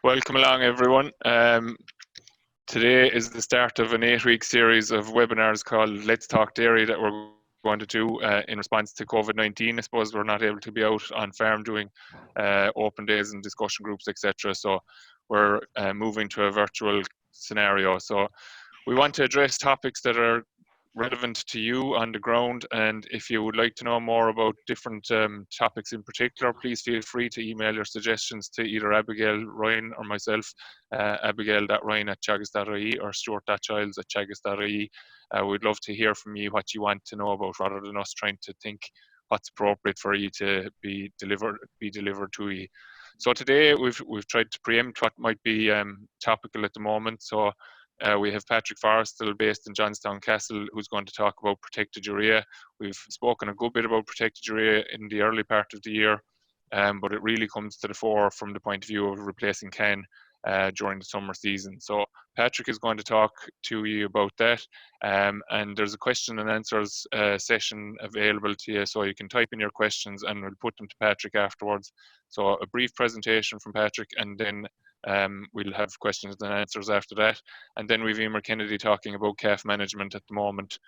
Welcome along, everyone. Today is the start of an 8-week series of webinars called Let's Talk Dairy that we're going to do in response to COVID-19. I suppose we're not able to be out on farm doing open days and discussion groups, etc. So we're moving to a virtual scenario. So we want to address topics that are relevant to you on the ground, and if you would like to know more about different topics in particular, please feel free to email your suggestions to either Abigail, Ryan or myself, abigail.ryan@teagasc.ie or stuart.childs@teagasc.ie. We'd love to hear from you what you want to know about, rather than us trying to think what's appropriate for you to be delivered to you. So today we've tried to preempt what might be topical at the moment. So we have Patrick Forrestal based in Johnstown Castle, who's going to talk about protected urea. We've spoken a good bit about protected urea in the early part of the year, but it really comes to the fore from the point of view of replacing CAN during the summer season. So Patrick is going to talk to you about that, and there's a question and answers session available to you, so you can type in your questions and we'll put them to Patrick afterwards. So a brief presentation from Patrick, and then we'll have questions and answers after that. And then we've Emer Kennedy talking about calf management at the moment,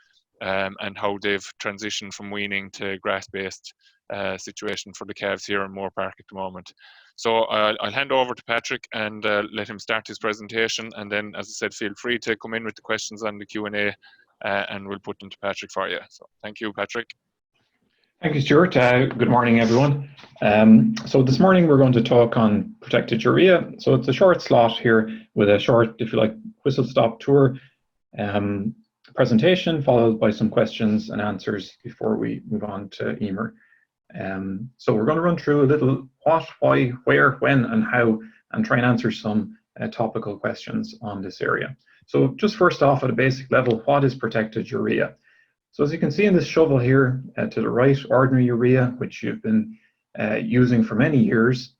and how they've transitioned from weaning to grass-based situation for the calves here in Moore Park at the moment. So I'll hand over to Patrick and let him start his presentation, and then, as I said, feel free to come in with the questions on the Q&A, and we'll put them to Patrick for you. So thank you, Patrick. Thank you, Stuart. Good morning, everyone. So this morning we're going to talk on protected urea. So it's a short slot here with a short, if you like, whistle-stop tour presentation, followed by some questions and answers before we move on to Emer. So we're going to run through a little what, why, where, when, and how, and try and answer some topical questions on this area. So just first off, at a basic level, what is protected urea? So as you can see in this shovel here to the right, ordinary urea, which you've been using for many years,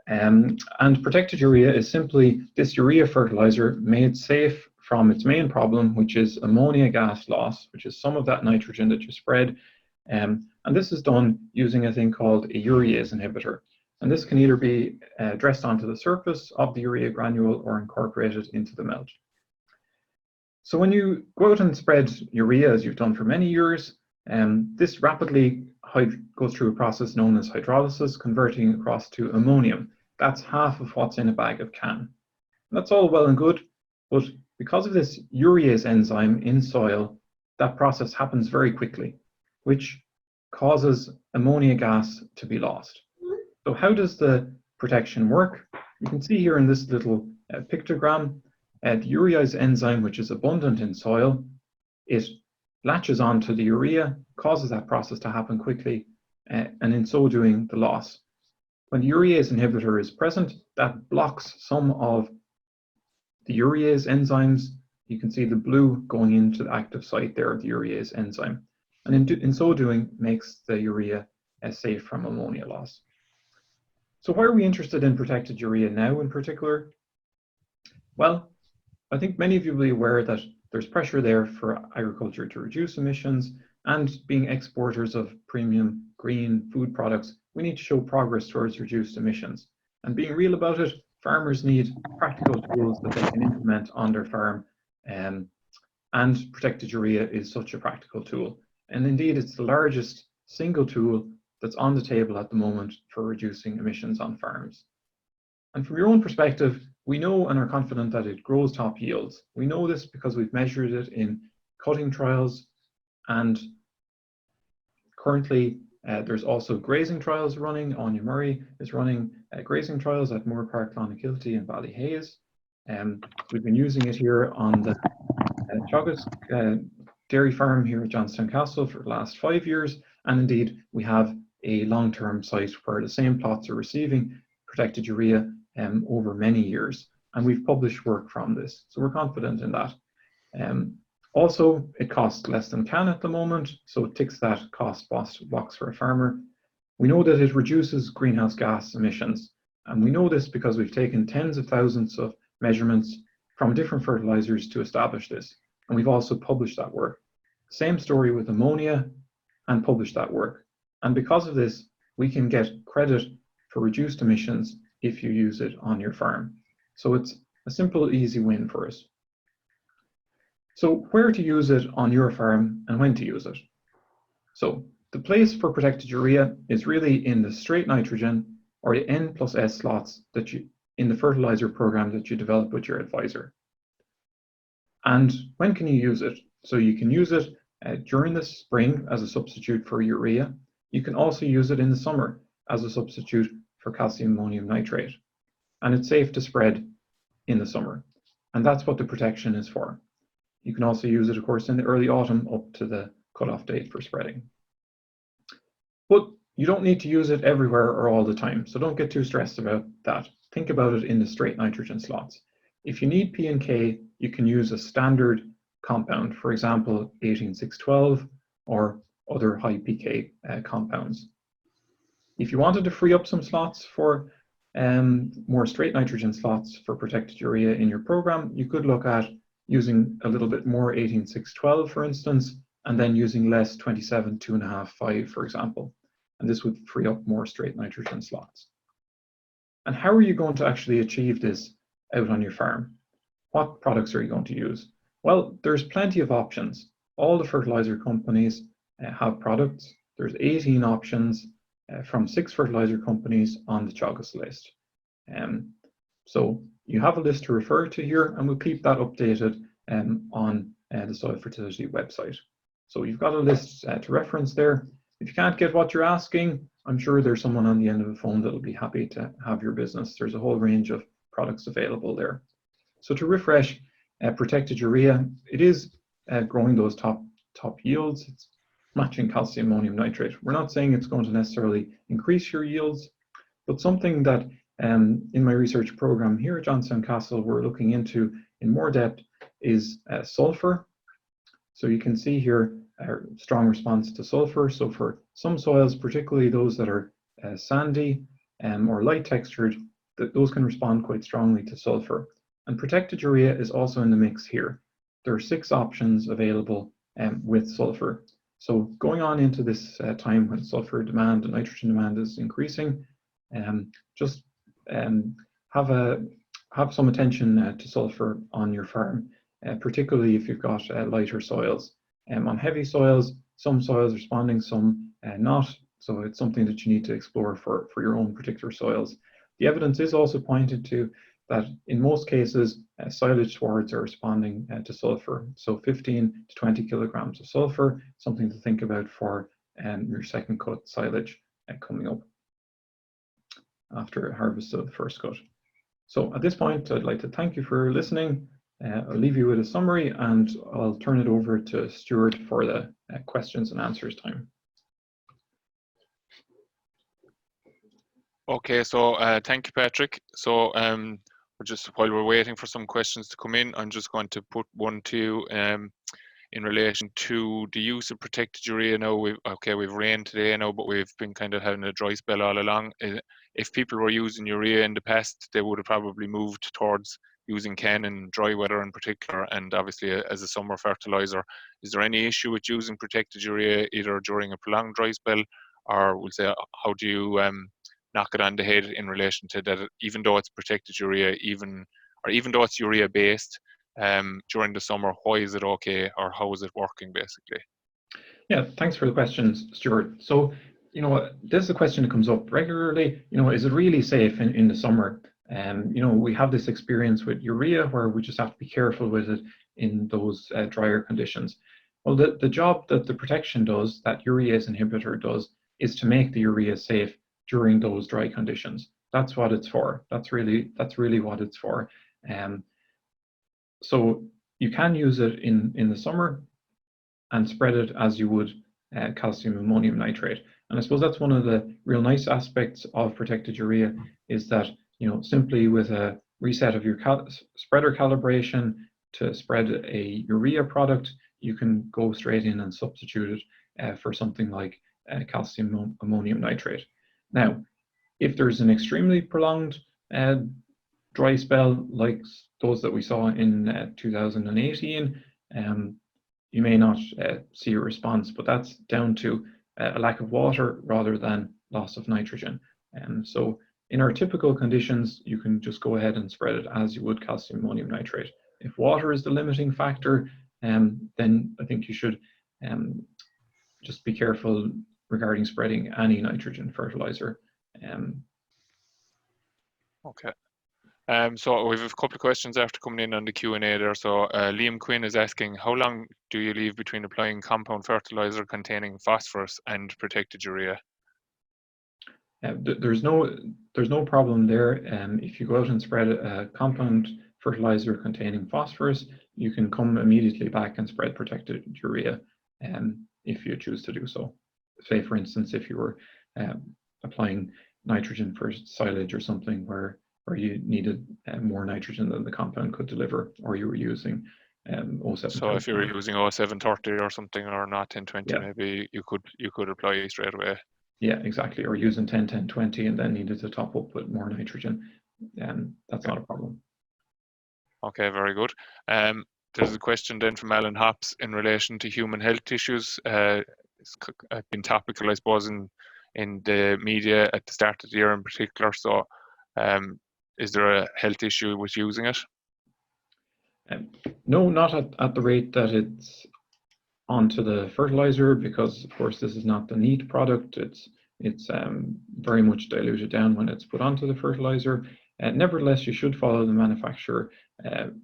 and protected urea is simply this urea fertilizer made safe from its main problem, which is ammonia gas loss, which is some of that nitrogen that you spread. And this is done using a thing called a urease inhibitor. And this can either be dressed onto the surface of the urea granule or incorporated into the melt. So when you go out and spread urea, as you've done for many years, this rapidly goes through a process known as hydrolysis, converting across to ammonium. That's half of what's in a bag of CAN. And that's all well and good, but because of this urease enzyme in soil, that process happens very quickly, which causes ammonia gas to be lost. So how does the protection work? You can see here in this little pictogram, the urease enzyme, which is abundant in soil, it latches onto the urea, causes that process to happen quickly, and in so doing, the loss. When the urease inhibitor is present, that blocks some of the urease enzymes. You can see the blue going into the active site there of the urease enzyme, and in so doing, makes the urea safe from ammonia loss. So why are we interested in protected urea now in particular? Well, I think many of you will be aware that there's pressure there for agriculture to reduce emissions, and being exporters of premium green food products, we need to show progress towards reduced emissions. And being real about it, farmers need practical tools that they can implement on their farm, and protected urea is such a practical tool. And indeed, it's the largest single tool that's on the table at the moment for reducing emissions on farms. And from your own perspective, we know and are confident that it grows top yields. We know this because we've measured it in cutting trials, and currently there's also grazing trials running. Anya Murray is running grazing trials at Moore Park, Clonakilty and Ballyhaise. We've been using it here on the Teagasc dairy farm here at Johnstown Castle for the last 5 years, and indeed we have a long-term site where the same plots are receiving protected urea over many years, and we've published work from this, so we're confident in that. Also, it costs less than CAN at the moment, so it ticks that cost box for a farmer. We know that it reduces greenhouse gas emissions, and we know this because we've taken tens of thousands of measurements from different fertilizers to establish this, and we've also published that work. Same story with ammonia, and published that work. And because of this, we can get credit for reduced emissions if you use it on your farm. So it's a simple, easy win for us. So where to use it on your farm and when to use it? So the place for protected urea is really in the straight nitrogen or the N+S slots that you in the fertilizer program that you develop with your advisor. And when can you use it? So you can use it during the spring as a substitute for urea. You can also use it in the summer as a substitute for calcium ammonium nitrate. And it's safe to spread in the summer. And that's what the protection is for. You can also use it, of course, in the early autumn up to the cutoff date for spreading. But you don't need to use it everywhere or all the time, so don't get too stressed about that. Think about it in the straight nitrogen slots. If you need P and K, you can use a standard compound, for example, 18612 or other high pK compounds. If you wanted to free up some slots for more straight nitrogen slots for protected urea in your program, you could look at using a little bit more 18612, for instance, and then using less 27.2.5.5, for example. And this would free up more straight nitrogen slots. And how are you going to actually achieve this out on your farm? What products are you going to use? Well, there's plenty of options. All the fertilizer companies have products. There's 18 options from 6 fertilizer companies on the Teagasc list. So you have a list to refer to here, and we'll keep that updated on the soil fertility website. So you've got a list to reference there. If you can't get what you're asking, I'm sure there's someone on the end of the phone that'll be happy to have your business. There's a whole range of products available there. So to refresh, protected urea, it is growing those top yields. It's matching calcium ammonium nitrate. We're not saying it's going to necessarily increase your yields, but something that in my research program here at Johnstown Castle we're looking into in more depth is sulfur. So you can see here a strong response to sulfur. So for some soils, particularly those that are sandy or light textured, those can respond quite strongly to sulfur. And protected urea is also in the mix here. There are 6 options available with sulfur. So going on into this time when sulfur demand and nitrogen demand is increasing, just have some attention to sulfur on your farm, particularly if you've got lighter soils. On heavy soils, some soils responding, some not. So it's something that you need to explore for your own particular soils. The evidence is also pointed to that in most cases, silage swards are responding to sulfur. So 15 to 20 kilograms of sulfur, something to think about for your second cut silage coming up after harvest of the first cut. So at this point, I'd like to thank you for listening. I'll leave you with a summary and I'll turn it over to Stuart for the questions and answers time. Okay, so thank you, Patrick. So while we're waiting for some questions to come in, I'm just going to put one to you in relation to the use of protected urea. Now we've rain today now, but we've been kind of having a dry spell all along. If people were using urea in the past, they would have probably moved towards using Ken in dry weather in particular, and obviously as a summer fertilizer. Is there any issue with using protected urea either during a prolonged dry spell, or we'll say how do you knock it on the head in relation to that? Even though it's protected urea, even though it's urea based, during the summer, why is it okay, or how is it working basically? Yeah, thanks for the questions, Stuart. So, this is a question that comes up regularly. Is it really safe in the summer? We have this experience with urea where we just have to be careful with it in those drier conditions. Well, the job that the protection does, that urease inhibitor does, is to make the urea safe during those dry conditions. That's what it's for. That's really what it's for. So you can use it in the summer and spread it as you would calcium ammonium nitrate. And I suppose that's one of the real nice aspects of protected urea is that, simply with a reset of your spreader calibration to spread a urea product, you can go straight in and substitute it for something like calcium ammonium nitrate. Now, if there's an extremely prolonged dry spell like those that we saw in 2018, you may not see a response, but that's down to a lack of water rather than loss of nitrogen. So In our typical conditions, you can just go ahead and spread it as you would calcium ammonium nitrate. If water is the limiting factor, then I think you should just be careful regarding spreading any nitrogen fertilizer. Okay. So we have a couple of questions after coming in on the Q&A there. So Liam Quinn is asking, how long do you leave between applying compound fertilizer containing phosphorus and protected urea? There's no problem there. If you go out and spread a compound fertilizer containing phosphorus, you can come immediately back and spread protected urea if you choose to do so. Say, for instance, if you were applying nitrogen for silage or something where you needed more nitrogen than the compound could deliver, or you were using 07. So if you were using 0730 or something, or not 1020, maybe you could apply straight away. Yeah, exactly. Or using 10-10-20 and then needed to top up with more nitrogen. That's not a problem. Okay, very good. There's a question then from Alan Hops in relation to human health issues. It's been topical, I suppose, in the media at the start of the year in particular. So is there a health issue with using it? No, not at the rate that it's onto the fertilizer, because of course this is not the neat product. It's very much diluted down when it's put onto the fertilizer. Nevertheless, you should follow the manufacturer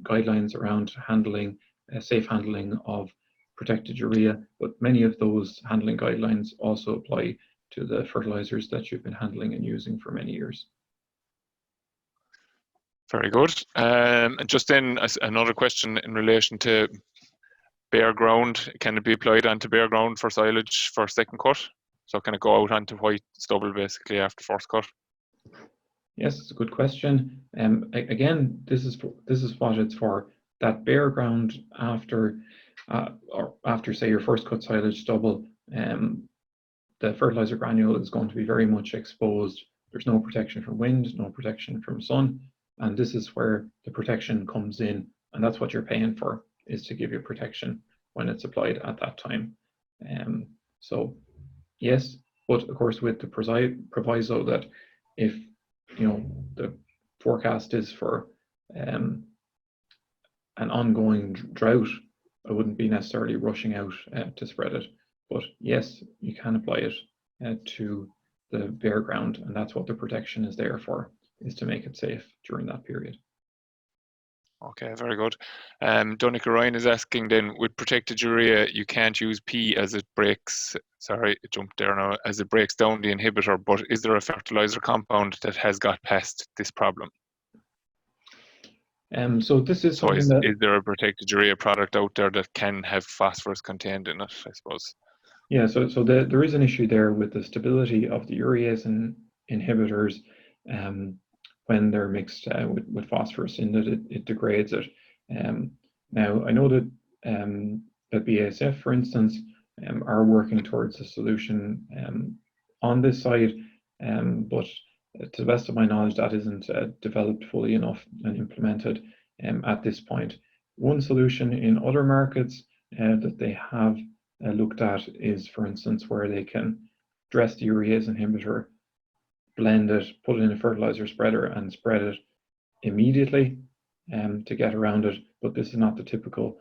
guidelines around handling, safe handling of protected urea, but many of those handling guidelines also apply to the fertilizers that you've been handling and using for many years. Very good. And just then another question in relation to bare ground. Can it be applied onto bare ground for silage for second cut? So can it go out onto white stubble basically after first cut? Yes, it's a good question. Again, this is what it's for. That bare ground after say your first cut silage stubble, the fertilizer granule is going to be very much exposed. There's no protection from wind, no protection from sun, and this is where the protection comes in, and that's what you're paying for, is to give you protection when it's applied at that time. So yes, but of course with the proviso that if the forecast is for an ongoing drought, I wouldn't be necessarily rushing out to spread it. But yes, you can apply it to the bare ground, and that's what the protection is there for, is to make it safe during that period. Okay, very good. Donica Ryan is asking then, with protected urea, you can't use P as it breaks, sorry, it jumped there now, as it breaks down the inhibitor, but is there a fertilizer compound that has got past this problem? So this is something is there a protected urea product out there that can have phosphorus contained in it, I suppose? Yeah, so there is an issue there with the stability of the urease and inhibitors when they're mixed with phosphorus, in that it degrades it. Now, I know that that BASF, for instance, are working towards a solution on this side, but to the best of my knowledge, that isn't developed fully enough and implemented at this point. One solution in other markets that they have looked at is, for instance, where they can dress the urease inhibitor, blend it, put it in a fertilizer spreader and spread it immediately to get around it. But this is not the typical,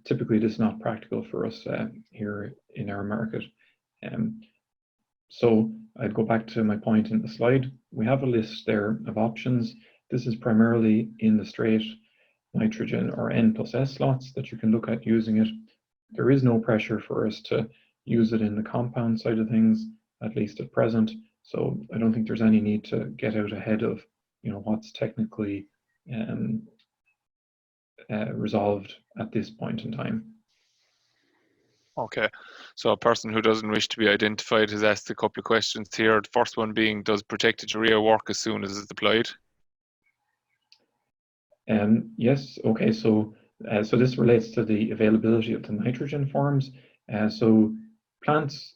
typically this is not practical for us here in our market. So I'd go back to my point in the slide. We have a list there of options. This is primarily in the straight nitrogen or N+S slots that you can look at using it. There is no pressure for us to use it in the compound side of things, at least at present. So I don't think there's any need to get out ahead of what's technically resolved at this point in time. Okay, so a person who doesn't wish to be identified has asked a couple of questions here. The first one being, does protected urea work as soon as it's applied? Yes, okay, so this relates to the availability of the nitrogen forms. So plants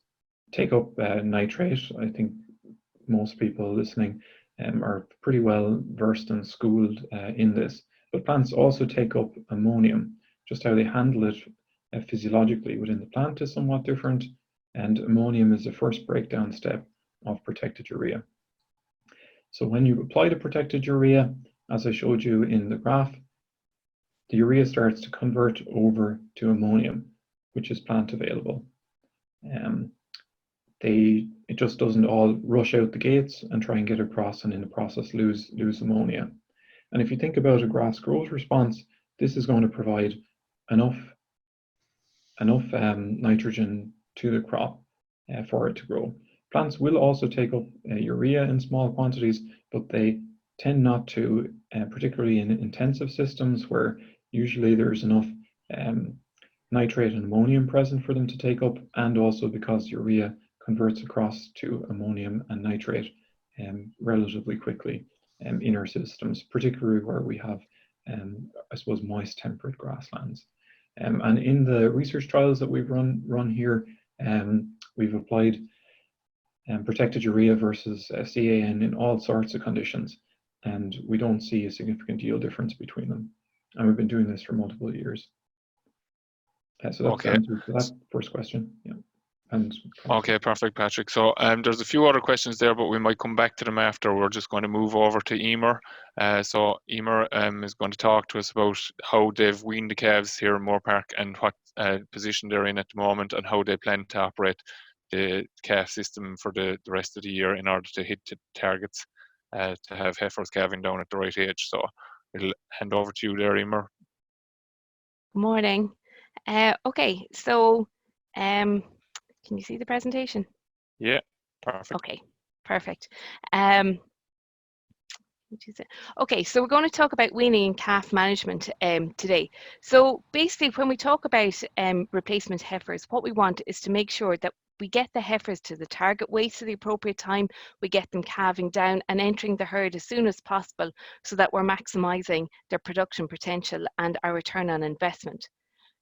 take up nitrate. I think most people listening are pretty well versed and schooled in this. But plants also take up ammonium. Just how they handle it physiologically within the plant is somewhat different, and ammonium is the first breakdown step of protected urea. So when you apply the protected urea, as I showed you in the graph, the urea starts to convert over to ammonium, which is plant available. It just doesn't all rush out the gates and try and get across, and in the process lose ammonia. And if you think about a grass growth response, this is going to provide enough nitrogen to the crop for it to grow. Plants will also take up urea in small quantities, but they tend not to, particularly in intensive systems where usually there's enough nitrate and ammonium present for them to take up, and also because urea converts across to ammonium and nitrate relatively quickly in our systems, particularly where we have, I suppose, moist temperate grasslands. And in the research trials that we've run here, we've applied protected urea versus CAN in all sorts of conditions, and we don't see a significant yield difference between them. And we've been doing this for multiple years. So that's the answer to that first question. Yeah. Okay, perfect, Patrick. So there's a few other questions there, but we might come back to them after. We're just going to move over to Emer. So Emer is going to talk to us about how they've weaned the calves here in Moore Park and what position they're in at the moment, and how they plan to operate the calf system for the rest of the year in order to hit the targets to have heifers calving down at the right age. So I'll hand over to you there, Emer. Good morning. Okay, so can you see the presentation? Yeah, perfect. Okay, perfect. Okay, so we're going to talk about weaning and calf management today. So basically, when we talk about replacement heifers, what we want is to make sure that we get the heifers to the target weight at the appropriate time, we get them calving down and entering the herd as soon as possible so that we're maximising their production potential and our return on investment.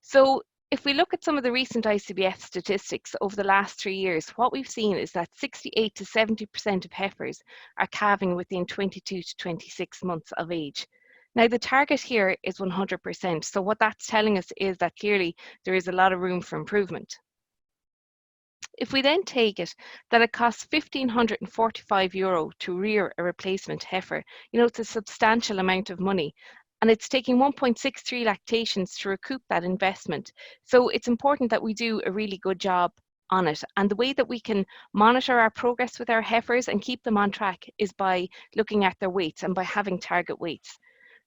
So if we look at some of the recent ICBF statistics over the last 3 years, what we've seen is that 68 to 70% of heifers are calving within 22 to 26 months of age. Now the target here is 100%, so what that's telling us is that clearly there is a lot of room for improvement. If we then take it that it costs €1,545 to rear a replacement heifer, it's a substantial amount of money. And it's taking 1.63 lactations to recoup that investment. So it's important that we do a really good job on it. And the way that we can monitor our progress with our heifers and keep them on track is by looking at their weights and by having target weights.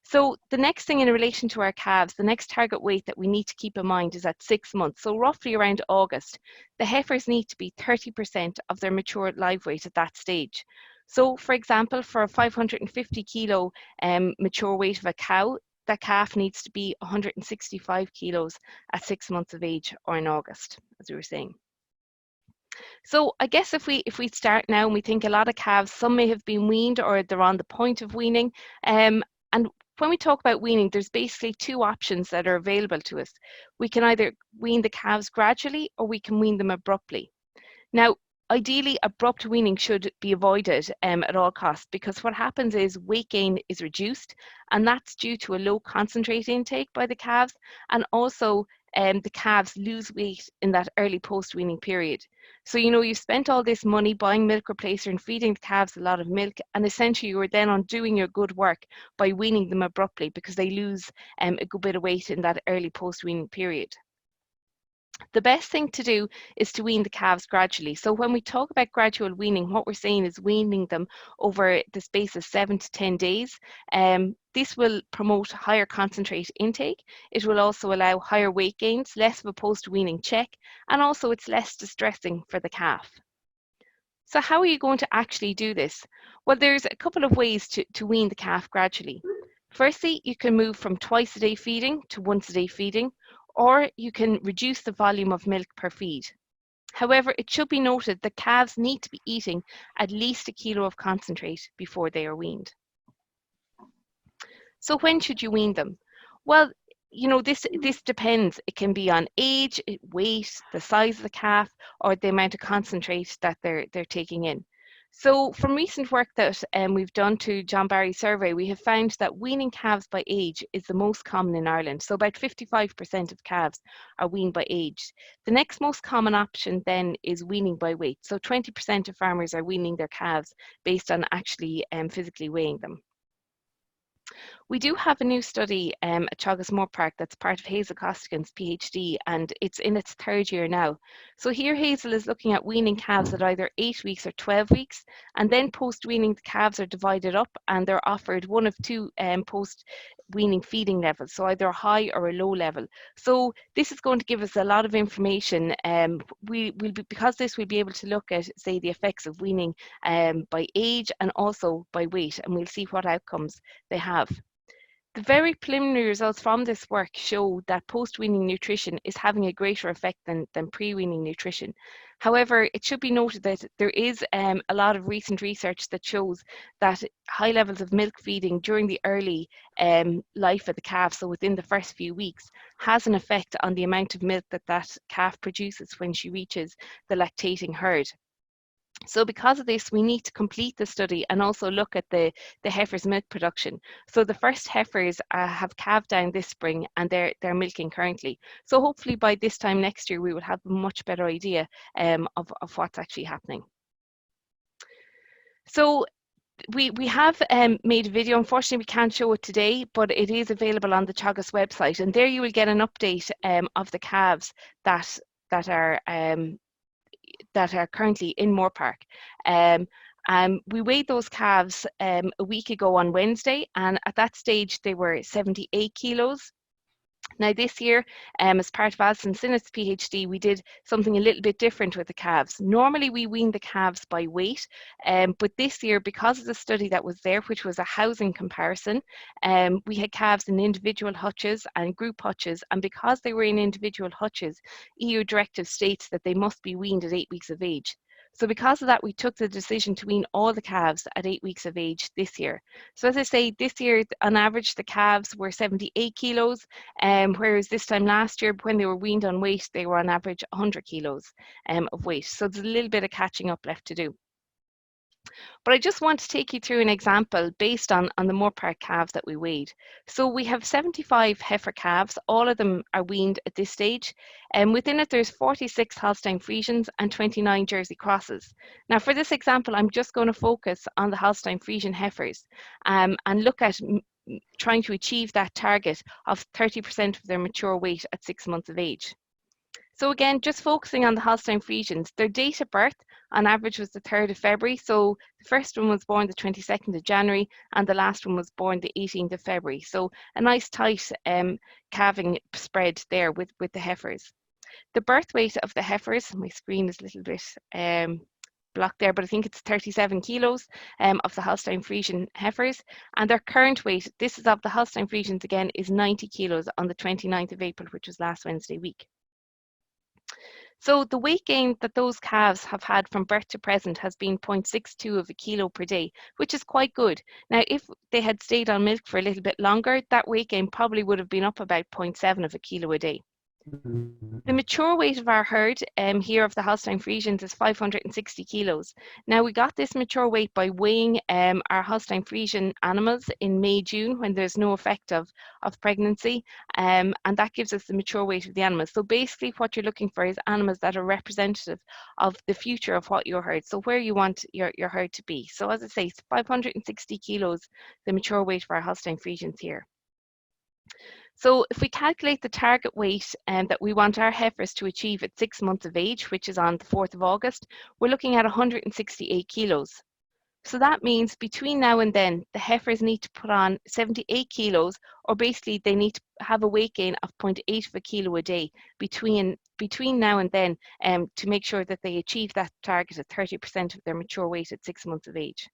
So the next thing in relation to our calves, the next target weight that we need to keep in mind is at 6 months. So roughly around August, the heifers need to be 30% of their mature live weight at that stage. So for example, for a 550 kilo mature weight of a cow, that calf needs to be 165 kilos at 6 months of age, or in August, as we were saying. So I guess if we start now and we think a lot of calves, some may have been weaned or they're on the point of weaning. And when we talk about weaning, there's basically two options that are available to us. We can either wean the calves gradually or we can wean them abruptly. Now, ideally, abrupt weaning should be avoided at all costs, because what happens is weight gain is reduced, and that's due to a low concentrate intake by the calves, and also the calves lose weight in that early post-weaning period. So, you've spent all this money buying milk replacer and feeding the calves a lot of milk, and essentially you are then undoing your good work by weaning them abruptly because they lose a good bit of weight in that early post-weaning period. The best thing to do is to wean the calves gradually. So when we talk about gradual weaning, what we're saying is weaning them over the space of 7 to 10 days. This will promote higher concentrate intake. It will also allow higher weight gains, less of a post-weaning check, and also it's less distressing for the calf. So how are you going to actually do this? Well, there's a couple of ways to wean the calf gradually. Firstly, you can move from twice a day feeding to once a day feeding, or you can reduce the volume of milk per feed. However, it should be noted that calves need to be eating at least 1 kilo of concentrate before they are weaned. So when should you wean them? Well, this depends. It can be on age, weight, the size of the calf, or the amount of concentrate that they're taking in. So from recent work that we've done to John Barry's survey, we have found that weaning calves by age is the most common in Ireland. So about 55% of calves are weaned by age. The next most common option then is weaning by weight. So 20% of farmers are weaning their calves based on actually physically weighing them. We do have a new study at Teagasc Park that's part of Hazel Costigan's PhD, and it's in its 3rd year now. So here Hazel is looking at weaning calves at either 8 weeks or 12 weeks, and then post-weaning the calves are divided up and they're offered one of two post-weaning feeding levels, so either a high or a low level. So this is going to give us a lot of information. Because this we'll be able to look at, say, the effects of weaning by age and also by weight, and we'll see what outcomes they have. The very preliminary results from this work show that post-weaning nutrition is having a greater effect than pre-weaning nutrition. However, it should be noted that there is a lot of recent research that shows that high levels of milk feeding during the early life of the calf, so within the first few weeks, has an effect on the amount of milk that calf produces when she reaches the lactating herd. So because of this, we need to complete the study and also look at the heifer's milk production. So the first heifers have calved down this spring and they're milking currently. So hopefully by this time next year, we will have a much better idea of what's actually happening. So we have made a video. Unfortunately, we can't show it today, but it is available on the Teagasc website. And there you will get an update of the calves that are currently in Moore Park. We weighed those calves a week ago on Wednesday, and at that stage they were 78 kilos. Now this year, as part of Alison Sinnott's PhD, we did something a little bit different with the calves. Normally we wean the calves by weight, but this year, because of the study that was there, which was a housing comparison, we had calves in individual hutches and group hutches, and because they were in individual hutches, EU directive states that they must be weaned at 8 weeks of age. So because of that, we took the decision to wean all the calves at 8 weeks of age this year. So as I say, this year, on average, the calves were 78 kilos, whereas this time last year, when they were weaned on weight, they were on average 100 kilos of weight. So there's a little bit of catching up left to do. But I just want to take you through an example based on the Moore Park calves that we weighed. So we have 75 heifer calves, all of them are weaned at this stage, and within it there's 46 Holstein Friesians and 29 Jersey Crosses. Now for this example, I'm just going to focus on the Holstein Friesian heifers and look at trying to achieve that target of 30% of their mature weight at 6 months of age. So again, just focusing on the Holstein Friesians, their date of birth on average was the 3rd of February. So the first one was born the 22nd of January and the last one was born the 18th of February. So a nice tight calving spread there with the heifers. The birth weight of the heifers, my screen is a little bit blocked there, but I think it's 37 kilos of the Holstein Friesian heifers, and their current weight, this is of the Holstein Friesians again, is 90 kilos on the 29th of April, which was last Wednesday week. So the weight gain that those calves have had from birth to present has been 0.62 of a kilo per day, which is quite good. Now, if they had stayed on milk for a little bit longer, that weight gain probably would have been up about 0.7 of a kilo a day. The mature weight of our herd here of the Holstein Friesians is 560 kilos. Now we got this mature weight by weighing our Holstein Friesian animals in May, June when there's no effect of pregnancy, and that gives us the mature weight of the animals. So basically what you're looking for is animals that are representative of the future of what your herd, so where you want your herd to be. So as I say, it's 560 kilos, the mature weight of our Holstein Friesians here. So if we calculate the target weight that we want our heifers to achieve at 6 months of age, which is on the 4th of August, we're looking at 168 kilos. So that means between now and then, the heifers need to put on 78 kilos, or basically they need to have a weight gain of 0.8 of a kilo a day between now and then to make sure that they achieve that target at 30% of their mature weight at 6 months of age.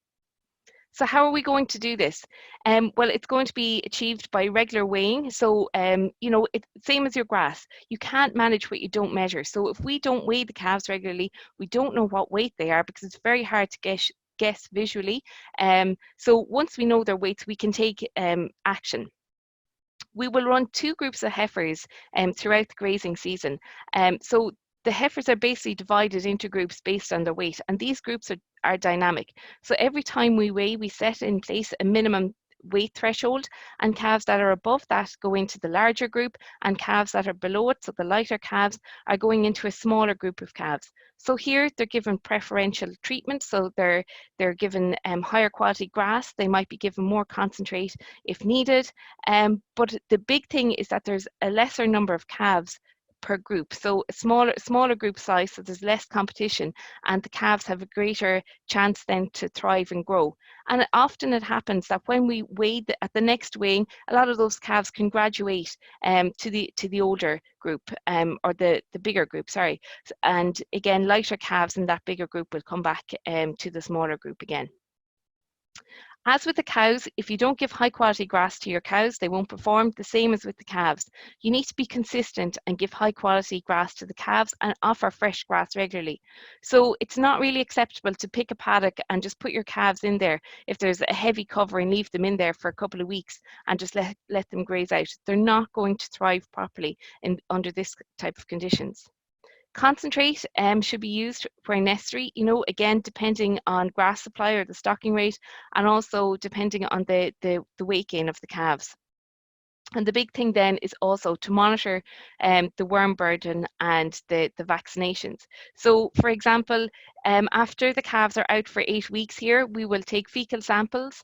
So how are we going to do this? Well, it's going to be achieved by regular weighing. So, you know, it's same as your grass. You can't manage what you don't measure. So if we don't weigh the calves regularly, we don't know what weight they are because it's very hard to guess visually. So once we know their weights, we can take action. We will run 2 groups of heifers throughout the grazing season. So the heifers are basically divided into groups based on their weight, and these groups are dynamic. So every time we weigh, we set in place a minimum weight threshold, and calves that are above that go into the larger group, and calves that are below it, so the lighter calves, are going into a smaller group of calves. So here they're given preferential treatment, so they're given higher quality grass. They might be given more concentrate if needed, but the big thing is that there's a lesser number of calves per group, so a smaller group size, so there's less competition, and the calves have a greater chance then to thrive and grow. And often it happens that when we weigh at the next weighing, a lot of those calves can graduate to the older group, or the bigger group, sorry. And again, lighter calves in that bigger group will come back to the smaller group again. As with the cows, if you don't give high quality grass to your cows, they won't perform. The same as with the calves. You need to be consistent and give high quality grass to the calves and offer fresh grass regularly. So it's not really acceptable to pick a paddock and just put your calves in there if there's a heavy cover and leave them in there for a couple of weeks and just let them graze out. They're not going to thrive properly under this type of conditions. Concentrate should be used where necessary, again, depending on grass supply or the stocking rate, and also depending on the weight gain of the calves. And the big thing then is also to monitor the worm burden and the vaccinations. So for example, after the calves are out for 8 weeks here, we will take fecal samples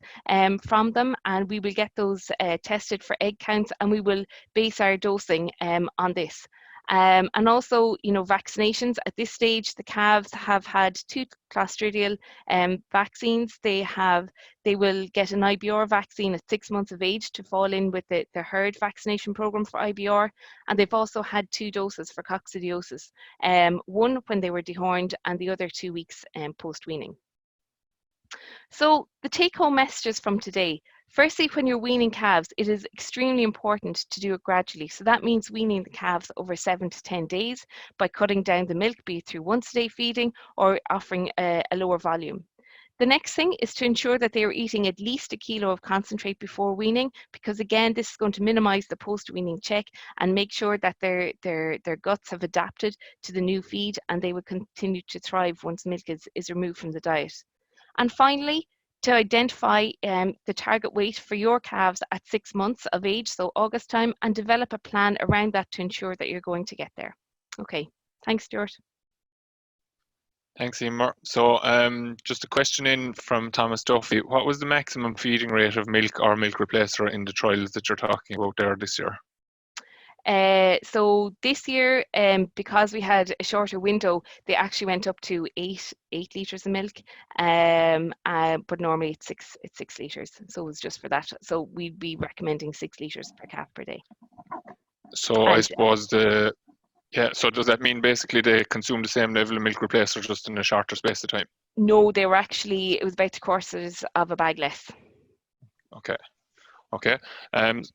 from them, and we will get those tested for egg counts, and we will base our dosing on this. And also, vaccinations. At this stage, the calves have had 2 clostridial vaccines. They will get an IBR vaccine at 6 months of age to fall in with the herd vaccination program for IBR. And they've also had 2 doses for coccidiosis, one when they were dehorned and the other 2 weeks post-weaning. So the take-home messages from today. Firstly, when you're weaning calves, it is extremely important to do it gradually. So that means weaning the calves over 7 to 10 days by cutting down the milk, be it through once-a-day feeding or offering a lower volume. The next thing is to ensure that they are eating at least 1 kilo of concentrate before weaning, because again, this is going to minimize the post-weaning check and make sure that their guts have adapted to the new feed, and they will continue to thrive once milk is removed from the diet. And finally, to identify the target weight for your calves at 6 months of age, so August time, and develop a plan around that to ensure that you're going to get there. Okay, thanks, Stuart. Thanks, Emer. So just a question in from Thomas Duffy. What was the maximum feeding rate of milk or milk replacer in the trials that you're talking about there this year? So this year, because we had a shorter window, they actually went up to 8 litres of milk, but normally it's 6 litres. So it was just for that. So we'd be recommending 6 litres per calf per day. So I suppose so does that mean basically they consume the same level of milk replacer just in a shorter space of time? No, they were actually, it was about 3/4 of a bag less. Okay. Okay,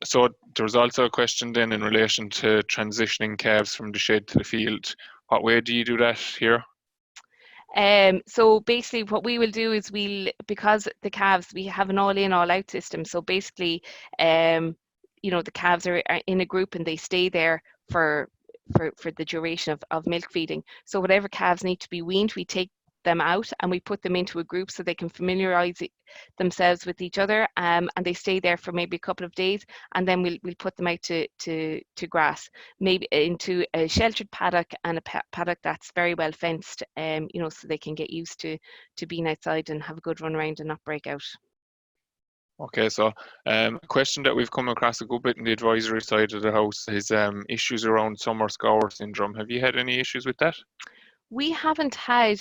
so there's also a question then in relation to transitioning calves from the shed to the field. What way do you do that here? So basically what we will do is because the calves, we have an all in, all out system. So basically, the calves are in a group and they stay there for the duration of milk feeding. So whatever calves need to be weaned, we take them out and we put them into a group so they can familiarize themselves with each other, and they stay there for maybe a couple of days, and then we'll put them out to grass, maybe into a sheltered paddock and a paddock that's very well fenced, so they can get used to being outside and have a good run around and not break out. Okay, so a question that we've come across a good bit in the advisory side of the house is issues around summer scour syndrome. Have you had any issues with that? We haven't had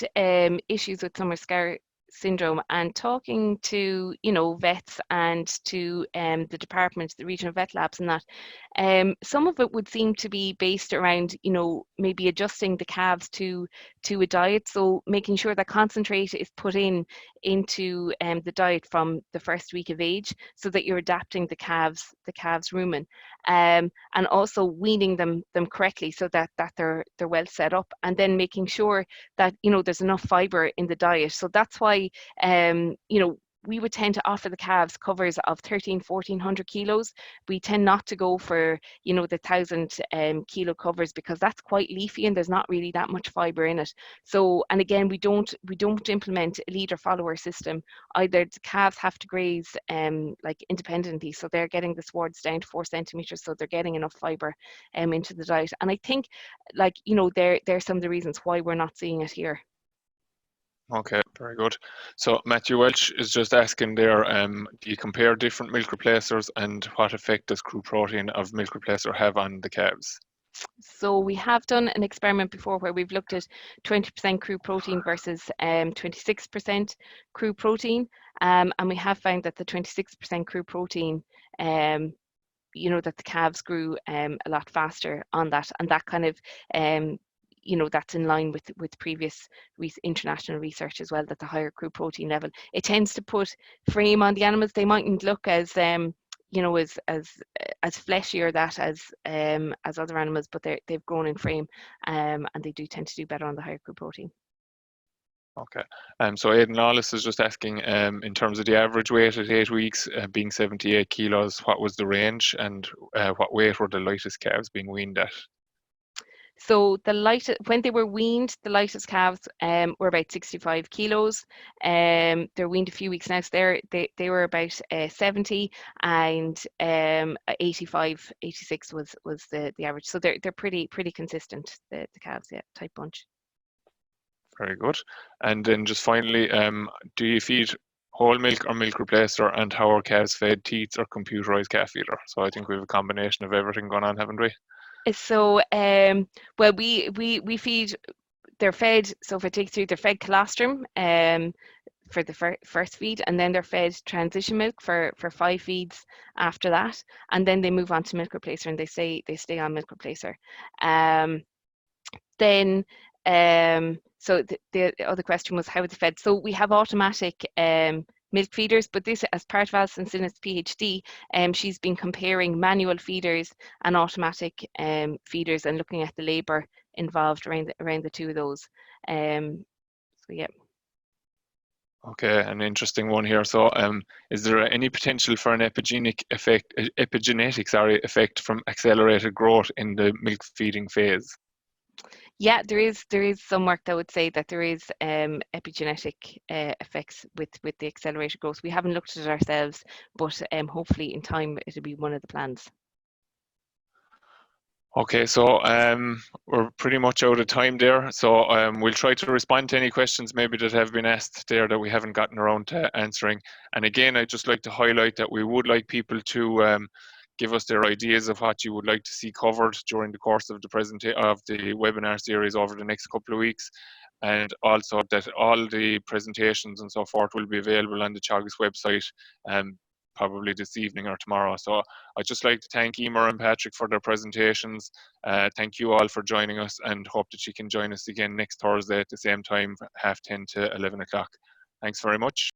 issues with summer scour syndrome, and talking to vets and to the department, the regional vet labs and that, some of it would seem to be based around maybe adjusting the calves to a diet, so making sure that concentrate is put into the diet from the first week of age, so that you're adapting the calves rumen, and also weaning them correctly so that they're well set up, and then making sure that there's enough fiber in the diet. So that's why we would tend to offer the calves covers of 1,300-1,400 kilos. We tend not to go for, you know, the 1,000 kilo covers, because that's quite leafy and there's not really that much fibre in it. So, and again, we don't implement a leader follower system either. The calves have to graze like independently, so they're getting the swards down to 4 centimeters, so they're getting enough fibre into the diet. And I think, like, you know, there's some of the reasons why we're not seeing it here. Okay, very good. So Matthew Welch is just asking there, do you compare different milk replacers, and what effect does crude protein of milk replacer have on the calves? So we have done an experiment before where we've looked at 20% crude protein versus 26% crude protein, and we have found that the 26% crude protein, you know, that the calves grew a lot faster on that, and that kind of you know, that's in line with previous international research as well, that the higher crude protein level, it tends to put frame on the animals. They mightn't look as you know, as fleshy or that as other animals, but they've grown in frame, and they do tend to do better on the higher crude protein. Okay. So Aidan Lawless is just asking, in terms of the average weight at 8 weeks, being 78 kilos, what was the range, and what weight were the lightest calves being weaned at? So the lightest, when they were weaned, the lightest calves were about 65 kilos. They're weaned a few weeks now, so they were about 70, and 85, 86 was the average. So they're pretty consistent, the calves, yeah, type bunch. Very good. And then just finally, do you feed whole milk or milk replacer, and how are calves fed, teats or computerized calf feeder? So I think we have a combination of everything going on, haven't we? So well, we feed, they're fed, so if I take through, they're fed colostrum for the first feed, and then they're fed transition milk for 5 feeds after that, and then they move on to milk replacer, and they stay on milk replacer. Then so the other question was how it's fed. So we have automatic milk feeders, but this, as part of Alison Sinnott's PhD, she's been comparing manual feeders and automatic feeders, and looking at the labour involved around the two of those. So yeah. Okay, an interesting one here. So, is there any potential for an epigenetic effect from accelerated growth in the milk feeding phase? Yeah, there is some work that would say that there is epigenetic effects with the accelerated growth. We haven't looked at it ourselves, but hopefully in time it'll be one of the plans. Okay, so we're pretty much out of time there. So we'll try to respond to any questions maybe that have been asked there that we haven't gotten around to answering. And again, I'd just like to highlight that we would like people to give us their ideas of what you would like to see covered during the course of the webinar series over the next couple of weeks. And also that all the presentations and so forth will be available on the Teagasc website probably this evening or tomorrow. So I'd just like to thank Emer and Patrick for their presentations. Thank you all for joining us, and hope that you can join us again next Thursday at the same time, 10:30 to 11 o'clock. Thanks very much.